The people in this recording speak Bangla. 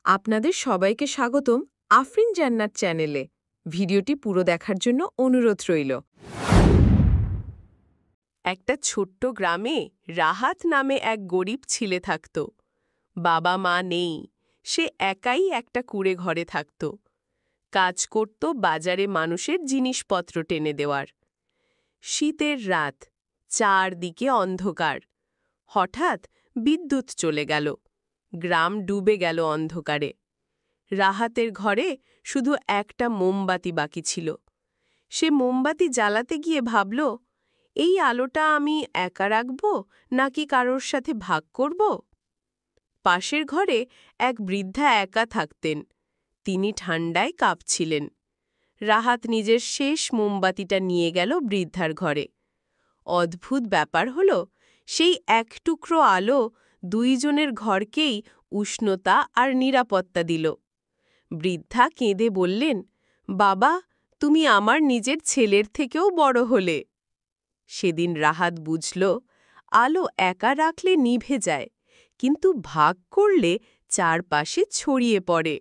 আপনাদের সবাইকে স্বাগতম আফরিন জান্নাত চ্যানেলে। ভিডিওটি পুরো দেখার জন্য অনুরোধ রইল। একটা ছোট্ট গ্রামে রাহাত নামে এক গরিব ছেলে থাকত। বাবা মা নেই, সে একাই একটা কুঁড়ে ঘরে থাকত। কাজ করত বাজারে মানুষের জিনিসপত্র টেনে দেওয়ার। শীতের রাত, চারদিকে অন্ধকার। হঠাৎ বিদ্যুৎ চলে গেল, গ্রাম ডুবে গেল অন্ধকারে। রাহাতের ঘরে শুধু একটা মোমবাতি বাকি ছিল। সে মোমবাতি জ্বালাতে গিয়ে ভাবল, এই আলোটা আমি একা রাখব নাকি কারোর সাথে ভাগ করব? পাশের ঘরে এক বৃদ্ধা একা থাকতেন। তিনি ঠান্ডায় কাঁপছিলেন। রাহাত নিজের শেষ মোমবাতিটা নিয়ে গেল বৃদ্ধার ঘরে। অদ্ভুত ব্যাপার হল, সেই এক টুকরো আলো দুইজনের ঘরকেই উষ্ণতা আর নিরাপত্তা দিল। বৃদ্ধা কেঁদে বললেন, বাবা, তুমি আমার নিজের ছেলের থেকেও বড় হলে। সেদিন রাহাত বুঝল, আলো একা রাখলে নিভে যায়, কিন্তু ভাগ করলে চারপাশে ছড়িয়ে পড়ে।